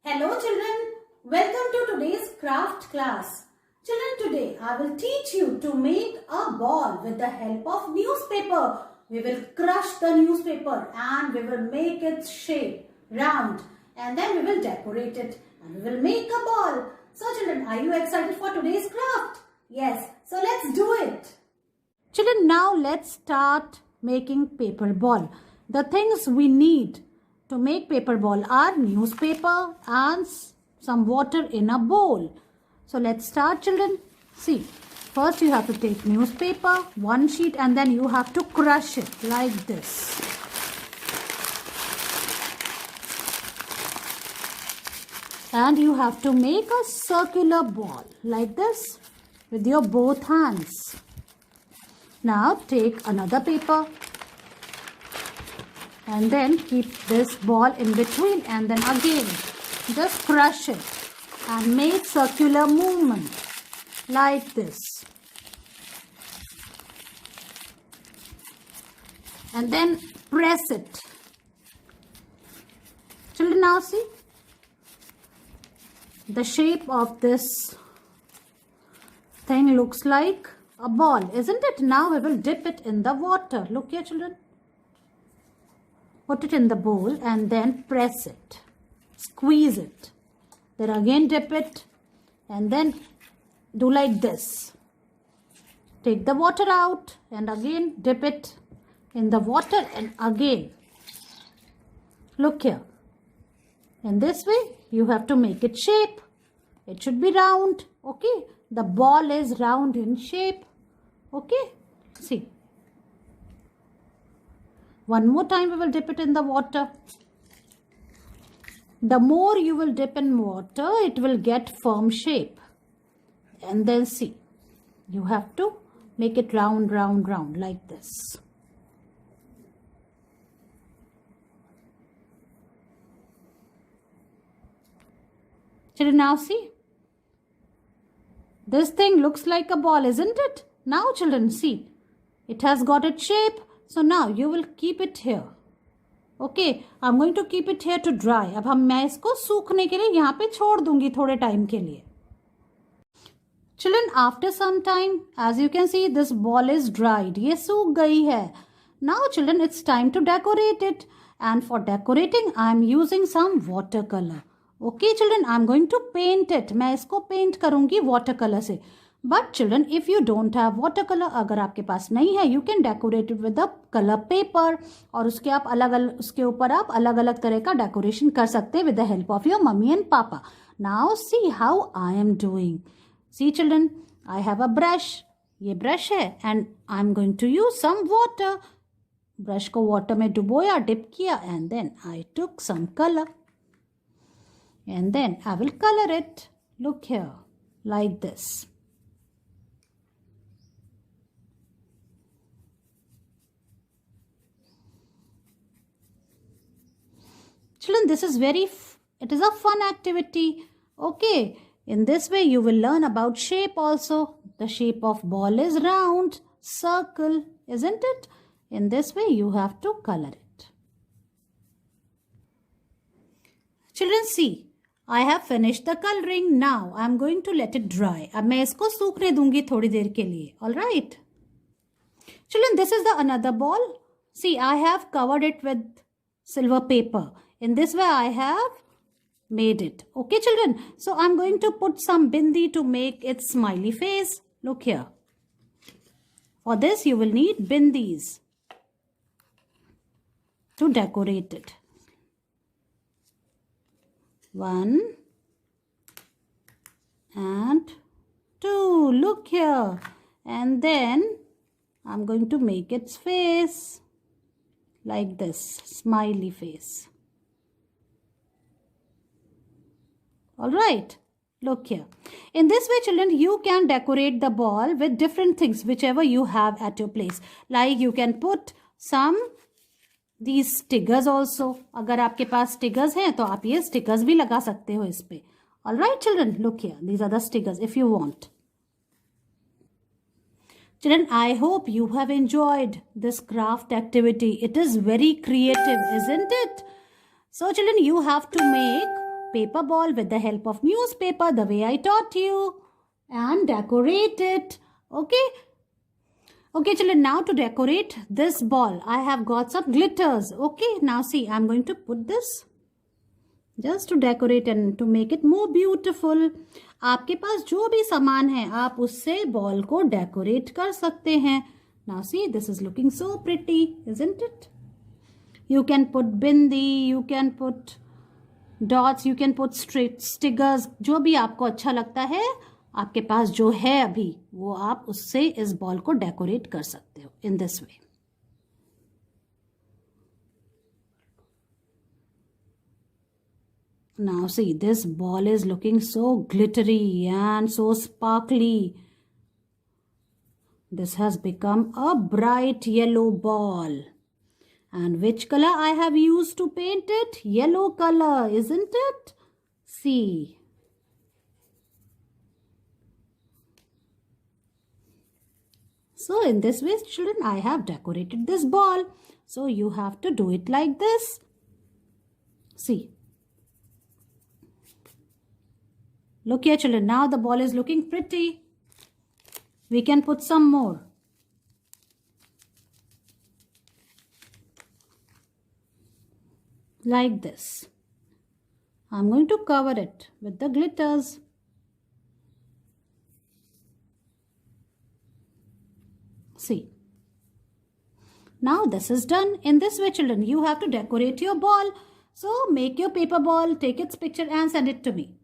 Hello children, welcome to today's craft class. Children, today I will teach you to make a ball with the help of newspaper. We will crush the newspaper and we will make its shape round, and then we will decorate it and we will make a ball. So children, are you excited for today's craft? Yes, so let's do it. Children, now let's start making paper ball. The things we need to make paper ball are newspaper and some water in a bowl. So let's start, children. See, first you have to take newspaper, one sheet, and then you have to crush it like this. And you have to make a circular ball like this with your both hands. Now take another paper and then keep this ball in between, and then again just crush it and make circular movement like this, and then press it. Children, now see the shape of this thing looks like a ball, isn't it? Now we will dip it in the water. Look here, children. Put it in the bowl and then press it. Squeeze it. Then again dip it and then do like this. Take the water out and again dip it in the water and again. Look here. In this way you have to make it shape. It should be round. Okay. The ball is round in shape. Okay. See. One more time we will dip it in the water. The more you will dip in water, it will get firm shape. And then see, you have to make it round, round, round like this. Children, now see. This thing looks like a ball, isn't it? Now children, see. It has got its shape. So now you will keep it here. Okay, I'm going to keep it here to dry. अब मैं इसको सूखने के लिए यहाँ पे छोड़ दूंगी थोड़े टाइम के लिए. Children, after some time, as you can see, this ball is dried. ये सूख गई है. Now children, it's time to decorate it. And for decorating, I'm using some watercolor. Okay children, I'm going to paint it. मैं इसको paint करूँगी watercolor से. But children, if you don't have watercolor, अगर आपके पास नहीं है, you can decorate it with the color paper. और उसके आप उसके ऊपर आप अलग अलग तरह का decoration कर सकते हैं with the help of your mummy and papa. Now see how I am doing. See children, I have a brush. ये brush है and I'm going to use some water. Brush को water में डुबोया, dip किया, and then I took some color. And then I will color it. Look here, like this. Children, this is it is a fun activity. Okay, in this way you will learn about shape also. The shape of ball is round, circle, isn't it? In this way you have to color it. Children, see, I have finished the coloring. Now I am going to let it dry. अब मैं इसको सूखने दूंगी थोड़ी देर के लिए. All right. Children, this is the another ball. See, I have covered it with silver paper. In this way, I have made it. Okay, children. So, I'm going to put some bindi to make its smiley face. Look here. For this, you will need bindis to decorate it. 1 and 2. Look here. And then, I'm going to make its face like this. Smiley face. Alright, look here. In this way, children, you can decorate the ball with different things, whichever you have at your place. Like you can put these stickers also. अगर आपके पास stickers हैं, तो आप ये stickers भी लगा सकते हो इस पे. Alright, children, look here. These are the stickers if you want. Children, I hope you have enjoyed this craft activity. It is very creative, isn't it? So children, you have to make paper ball with the help of newspaper the way I taught you and decorate it. Okay. Okay, children, now to decorate this ball, I have got some glitters. Okay, now see, I'm going to put this just to decorate and to make it more beautiful. आपके पास जो भी सामान है आप उससे ball को decorate कर सकते हैं. Now see, this is looking so pretty, isn't it? You can put bindi, you can put dots, you can put straight stickers, जो भी आपको अच्छा लगता है आपके पास जो है अभी वो आप उससे इस बॉल को डेकोरेट कर सकते हो in this way. Now see, this ball is looking so glittery and so sparkly. This has become a bright yellow ball. And which color I have used to paint it? Yellow color, isn't it? See. So in this way, children, I have decorated this ball. So you have to do it like this. See. Look here, children. Now the ball is looking pretty. We can put some more. Like this. I'm going to cover it with the glitters. See. Now this is done. In this way, children, you have to decorate your ball. So make your paper ball, take its picture and send it to me.